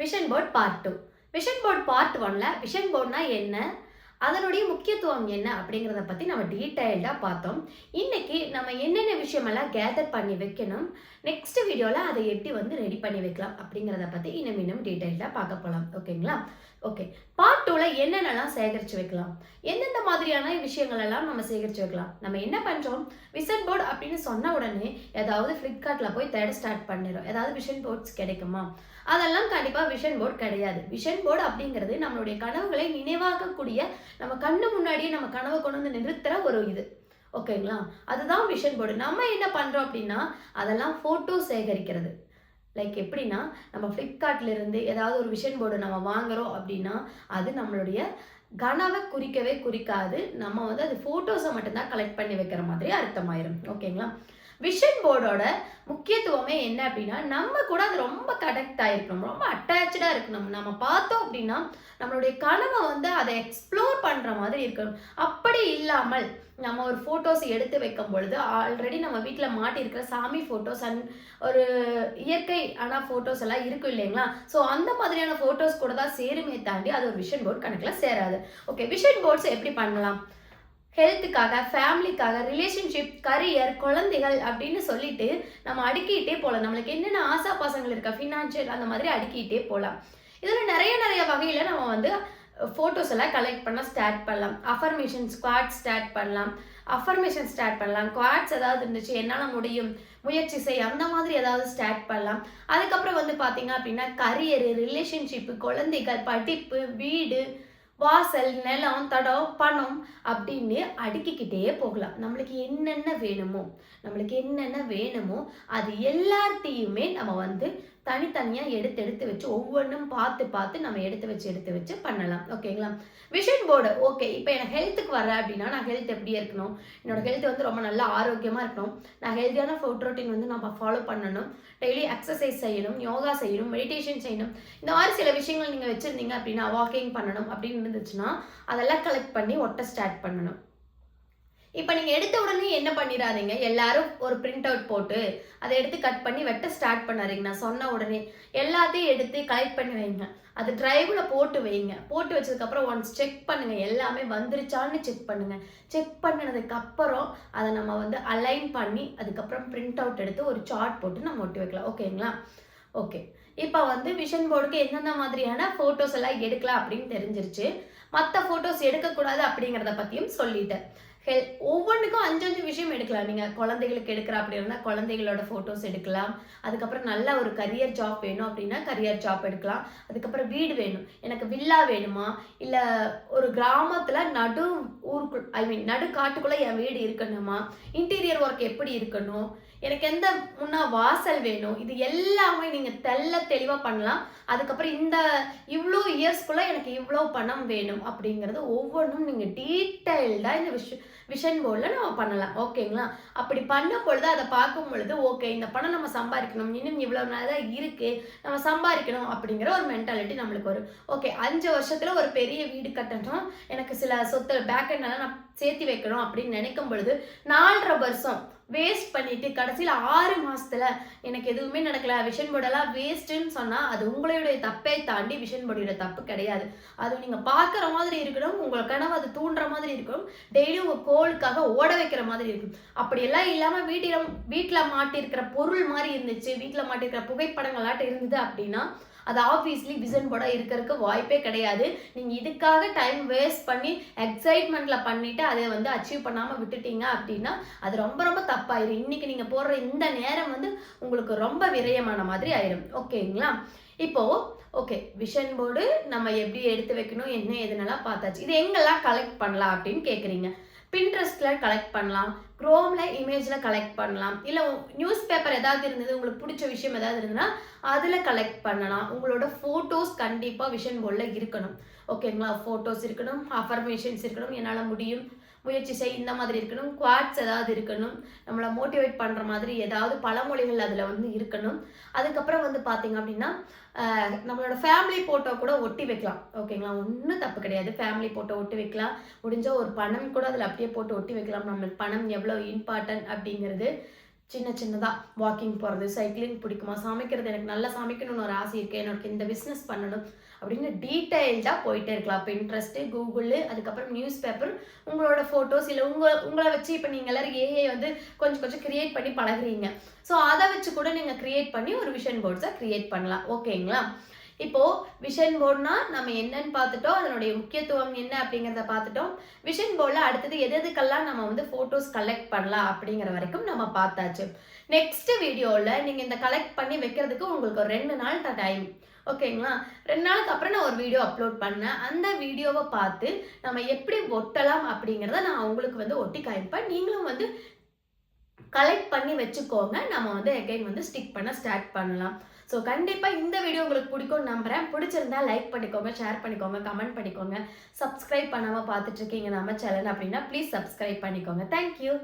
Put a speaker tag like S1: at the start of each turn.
S1: Vision board part 2. Vision board part 1ல vision போர்ட்னா என்ன? அதனுடைய முக்கியத்துவம் என்ன? அப்படிங்கிறத பத்தி நம்ம டீடைல்டா பார்த்தோம். இன்னைக்கு நம்ம என்னென்ன விஷயமெல்லாம் கேதர் பண்ணி வைக்கணும், நெக்ஸ்ட் வீடியோல அதை எப்படி ரெடி பண்ணி வைக்கலாம் அப்படிங்கிறத பத்தி இன்னும் டீடைல்டா பார்க்க போலாம். ஓகேங்களா? ஓகே. பார்ட் 2ல என்னென்னலாம் சேகரிச்சு வைக்கலாம்? எந்தெந்த மாதிரியான விஷயங்கள் எல்லாம் நம்ம சேகரிச்சு வைக்கலாம்? நம்ம என்ன பண்றோம்? விஷன் போர்ட் அப்படின்னு சொன்ன உடனே ஏதாவது Flipkartல போய் தேட ஸ்டார்ட் பண்ணிடுறோம். ஏதாவது விஷன் போர்ட்ஸ் கிடைக்குமா? அதெல்லாம் கண்டிப்பா விஷன் போர்ட் கிடையாது. விஷன் போர்டு அப்படிங்கிறது நம்மளுடைய கனவுகளை நினைவாக்கக்கூடிய, நம்ம கண்ணு முன்னாடியே நம்ம கனவை கொண்டு வந்து நிறுத்துற ஒரு இது. ஓகேங்களா? அதுதான் விஷன் போர்டு. நம்ம என்ன பண்றோம் அப்படின்னா, அதெல்லாம் ஃபோட்டோ சேகரிக்கிறது. லைக் எப்படின்னா, நம்ம Flipkartல இருந்து ஏதாவது ஒரு விஷன் போர்டு நம்ம வாங்குறோம் அப்படின்னா, அது நம்மளுடைய கனவை குறிக்கவே குறிக்காது. நம்ம அது ஃபோட்டோஸை மட்டும்தான் கலெக்ட் பண்ணி வைக்கிற மாதிரி அர்த்தமாயிரும். ஓகேங்களா? விஷன் போர்டோட முக்கியத்துவமே என்ன அப்படின்னா, நம்ம கூட அது ரொம்ப கனெக்ட் ஆயிருக்கணும், ரொம்ப அட்டாச்சா இருக்கணும். நம்ம பார்த்தோம் அப்படின்னா நம்மளுடைய கனவை அதை எக்ஸ்ப்ளோர் பண்ற மாதிரி இருக்கணும். அப்படி இல்லாமல் நம்ம ஒரு போட்டோஸ் எடுத்து வைக்கும் பொழுது ஆல்ரெடி நம்ம வீட்டில் மாட்டியிருக்கிற சாமி போட்டோஸ் அண்ட் ஒரு இயற்கை போட்டோஸ் எல்லாம் இருக்கும் இல்லைங்களா? ஸோ அந்த மாதிரியான போட்டோஸ் கூட தான் சேருமே தாண்டி அது ஒரு விஷன் போர்ட் கணக்கில் சேராது. ஓகே, விஷன் போர்ட்ஸ் எப்படி பண்ணலாம்? ஹெல்த்துக்காக, ஃபேமிலிக்காக, ரிலேஷன்ஷிப், கரியர், குழந்தைகள் அப்படின்னு சொல்லிட்டு நம்ம அடுக்கிட்டே போகலாம். நம்மளுக்கு என்னென்ன ஆசா பாசங்கள் இருக்கா, ஃபினான்ஷியல் அந்த மாதிரி அடுக்கிட்டே போகலாம். இதில் நிறைய வகையில் நம்ம ஃபோட்டோஸ் எல்லாம் கலெக்ட் பண்ண ஸ்டார்ட் பண்ணலாம். அஃபர்மேஷன் ஸ்குவாட் ஸ்டார்ட் பண்ணலாம். அஃபர்மேஷன் ஸ்டார்ட் பண்ணலாம். குவாட்ஸ் ஏதாவது இருந்துச்சு, என்னால் முடியும், முயற்சி செய், அந்த மாதிரி ஏதாவது ஸ்டார்ட் பண்ணலாம். அதுக்கப்புறம் பார்த்தீங்க அப்படின்னா கரியரு, ரிலேஷன்ஷிப்பு, குழந்தைகள், படிப்பு, வீடு, வாசல், நிலம், தடம், பணம் அப்படின்னு அடுக்கிக்கிட்டே போகலாம். நம்மளுக்கு என்னென்ன வேணுமோ அது எல்லாத்தையுமே நம்ம தனித்தனியா எடுத்து வச்சு ஒவ்வொன்றும் பார்த்து நம்ம எடுத்து வச்சு பண்ணலாம். ஓகேங்களா? Vision board okay. இப்போ எனக்கு ஹெல்த்துக்கு வரேன் அப்படின்னா, நான் ஹெல்த் எப்படி இருக்கணும், என்னோட ஹெல்த் ரொம்ப நல்லா ஆரோக்கியமா இருக்கணும், நான் ஹெல்த்தியான ஃபுட் ரொட்டீன் நம்ம ஃபாலோ பண்ணணும், டெய்லி எக்ஸசைஸ் செய்யணும், யோகா செய்யணும், மெடிடேஷன் செய்யணும், இந்த மாதிரி சில விஷயங்கள் நீங்கள் வச்சுருந்தீங்க அப்படின்னா, வாக்கிங் பண்ணணும் அப்படின்னு இருந்துச்சுன்னா அதெல்லாம் கலெக்ட் பண்ணி ஒட்ட ஸ்டார்ட் பண்ணணும். இப்போ நீங்கள் எடுத்த உடனே என்ன பண்ணிடாதீங்க, எல்லாரும் ஒரு பிரிண்ட் அவுட் போட்டு அதை எடுத்து கட் பண்ணி வெட்ட ஸ்டார்ட் பண்ணாதீங்க. நான் சொன்ன உடனே எல்லாத்தையும் எடுத்து கலெக்ட் பண்ணி வைங்க. அது டிரைவில் போட்டு வைங்க. போட்டு வச்சதுக்கப்புறம் ஒன்ஸ் செக் பண்ணுங்கள், எல்லாமே வந்துருச்சான்னு செக் பண்ணுங்கள். செக் பண்ணினதுக்கப்புறம் அதை நம்ம அலைன் பண்ணி அதுக்கப்புறம் பிரிண்ட் அவுட் எடுத்து ஒரு சார்ட் போட்டு நம்ம ஒட்டி வைக்கலாம். ஓகேங்களா? ஓகே. இப்போ விஷன் போர்டுக்கு எந்தெந்த மாதிரியான ஃபோட்டோஸ் எல்லாம் எடுக்கலாம் அப்படின்னு தெரிஞ்சிருச்சு. மற்ற ஃபோட்டோஸ் எடுக்கக்கூடாது அப்படிங்கிறத பற்றியும் சொல்லிட்டேன். ஒவ்வொன்றுக்கும் 5 விஷயம் எடுக்கலாம். நீங்கள் குழந்தைகளுக்கு எடுக்கிற அப்படி இருந்தால் குழந்தைகளோட ஃபோட்டோஸ் எடுக்கலாம். அதுக்கப்புறம் நல்ல ஒரு கரியர் ஜாப் வேணும் அப்படின்னா கரியர் ஜாப் எடுக்கலாம். அதுக்கப்புறம் வீடு வேணும், எனக்கு வில்லா வேணுமா, இல்லை ஒரு கிராமத்தில் நடு காட்டுக்குள்ளே என் வீடு இருக்கணுமா, இன்டீரியர் ஒர்க் எப்படி இருக்கணும், எனக்கு எந்த முன்னா வாசல் வேணும், இது எல்லாமே நீங்கள் தெளிவாக பண்ணலாம். அதுக்கப்புறம் இவ்வளோ இயர்ஸ்க்குள்ளே எனக்கு இவ்வளோ பணம் வேணும் அப்படிங்கிறது ஒவ்வொன்றும் நீங்கள் டீட்டெயில்டாக இந்த விஷன் போர்டில் நம்ம பண்ணலாம். ஓகேங்களா? அப்படி பண்ணும் பொழுது அதை பார்க்கும் பொழுது ஓகே, இந்த பணம் நம்ம சம்பாதிக்கணும், இன்னும் இவ்வளோ நாள் தான் இருக்குது, நம்ம சம்பாதிக்கணும் அப்படிங்கிற ஒரு மென்டாலிட்டி நம்மளுக்கு வரும். ஓகே, 5 வருஷத்தில் ஒரு பெரிய வீடு கட்டணும், எனக்கு சில சொத்து பேக்கெண்டெல்லாம் நான் சேர்த்து வைக்கணும் அப்படின்னு நினைக்கும் பொழுது 4.5 வருஷம் வேஸ்ட் பண்ணிட்டு கடைசியில் 6 மாசத்துல எனக்கு எதுவுமே நடக்கல, விஷன் போர்டெல்லாம் வேஸ்ட்டுன்னு சொன்னால் அது உங்களுடைய தப்பை தாண்டி விஷன் போர்டோட தப்பு கிடையாது. அது நீங்கள் பார்க்குற மாதிரி இருக்கணும், உங்கள் கனவு அது தூண்டுற மாதிரி இருக்கணும், டெய்லி உங்கள் கோலுக்காக ஓட வைக்கிற மாதிரி இருக்கும். அப்படியெல்லாம் இல்லாமல் வீட்டில் மாட்டிருக்கிற பொருள் மாதிரி இருந்துச்சு, வீட்டில் மாட்டிருக்கிற புகைப்படங்களாட்டம் இருந்தது அப்படின்னா அது ஆப்வியஸ்லி விஷன் போர்டாக இருக்கிறதுக்கு வாய்ப்பே கிடையாது. நீங்கள் இதுக்காக டைம் வேஸ்ட் பண்ணி எக்ஸைட்மெண்ட்டில் பண்ணிவிட்டு அதை அச்சீவ் பண்ணாமல் விட்டுட்டீங்க அப்படின்னா அது ரொம்ப தப்பாயிரும். இன்றைக்கி நீங்கள் போடுற இந்த நேரம் உங்களுக்கு ரொம்ப விரயமான மாதிரி ஆயிரும். ஓகேங்களா? இப்போது ஓகே, விஷன் போர்டு நம்ம எப்படி எடுத்து வைக்கணும், என்ன எதுனெல்லாம் பார்த்தாச்சு. இது எங்கெல்லாம் கலெக்ட் பண்ணலாம் அப்படின்னு கேட்குறீங்க. பின்ட்ரெஸ்ட்டில் கலெக்ட் பண்ணலாம், க்ரோமில் இமேஜில் கலெக்ட் பண்ணலாம், இல்லை நியூஸ் பேப்பர் ஏதாவது இருந்தது, உங்களுக்கு பிடிச்ச விஷயம் ஏதாவது இருந்ததுன்னா அதில் கலெக்ட் பண்ணலாம். உங்களோட ஃபோட்டோஸ் கண்டிப்பாக விஷன் போர்டில் இருக்கணும். ஓகேங்களா? ஃபோட்டோஸ் இருக்கணும், அஃபர்மேஷன்ஸ் இருக்கணும், என்னால் முடியும், முயற்சி செய், இந்த மாதிரி இருக்கணும், குவாட்ஸ் ஏதாவது இருக்கணும், நம்மளை மோட்டிவேட் பண்ணுற மாதிரி ஏதாவது பழமொழிகள் அதில் இருக்கணும். அதுக்கப்புறம் பார்த்தீங்க அப்படின்னா நம்மளோட ஃபேமிலி ஃபோட்டோ கூட ஒட்டி வைக்கலாம். ஓகேங்களா? ஒன்றும் தப்பு கிடையாது, ஃபேமிலி ஃபோட்டோ ஒட்டி வைக்கலாம். முடிஞ்சால் ஒரு பணம் கூட அதில் அப்படியே போட்டு ஒட்டி வைக்கலாம். நம்மளுக்கு பணம் எவ்வளோ இம்பார்ட்டன்ட் அப்படிங்கிறது சின்ன சின்னதாக வாக்கிங் போகிறது, சைக்கிளிங் பிடிக்குமா, சமைக்கிறது எனக்கு நல்லா சமைக்கணும்னு ஒரு ஆசை இருக்குது, எனக்கு இந்த பிஸ்னஸ் பண்ணணும் அப்படின்னு டீட்டெயில்டாக போயிட்டே இருக்கலாம். இப்போ இன்ட்ரெஸ்ட்டு, கூகுள், அதுக்கப்புறம் நியூஸ் பேப்பர், உங்களோட ஃபோட்டோஸ், இல்லை உங்களை வச்சு இப்போ நீங்கள் எல்லோரும் ஏஐ வந்து கொஞ்சம் கொஞ்சம் க்ரியேட் பண்ணி பழகுறீங்க. ஸோ அதை வச்சு கூட நீங்கள் க்ரியேட் பண்ணி ஒரு விஷன் போர்ட்ஸை க்ரியேட் பண்ணலாம். ஓகேங்களா? இப்போது விஷன் போர்ட்னா நம்ம என்னன்னு பார்த்துட்டோம், அதனுடைய முக்கியத்துவம் என்ன அப்படிங்கிறத பார்த்துட்டோம். விஷன் போர்டில் அடுத்தது எதுக்கெல்லாம் நம்ம வந்து ஃபோட்டோஸ் கலெக்ட் பண்ணலாம் அப்படிங்கிற வரைக்கும் நம்ம பார்த்தாச்சு. நெக்ஸ்ட் வீடியோவில் நீங்கள் இந்த கலெக்ட் பண்ணி வைக்கிறதுக்கு உங்களுக்கு ஒரு 2 நாள் டைம். ஓகேங்களா? 2 நாளுக்கு அப்புறம் நான் ஒரு வீடியோ அப்லோட் பண்ணேன். அந்த வீடியோவை பார்த்து நம்ம எப்படி ஒட்டலாம் அப்படிங்கிறத நான் உங்களுக்கு வந்து ஒட்டி காமிப்பேன். நீங்களும் வந்து கலெக்ட் பண்ணி வச்சுக்கோங்க. நம்ம வந்து எகைன் வந்து ஸ்டிக் பண்ண ஸ்டார்ட் பண்ணலாம். ஸோ கண்டிப்பாக இந்த வீடியோ உங்களுக்கு பிடிக்கும்னு நம்புகிறேன். பிடிச்சிருந்தா லைக் பண்ணிக்கோங்க, ஷேர் பண்ணிக்கோங்க, கமெண்ட் பண்ணிக்கோங்க. சப்ஸ்கிரைப் பண்ணாமல் பார்த்துட்ருக்கீங்க நம்ம சேனல் அப்படின்னா ப்ளீஸ் சப்ஸ்கிரைப் பண்ணிக்கோங்க. தேங்க்யூ.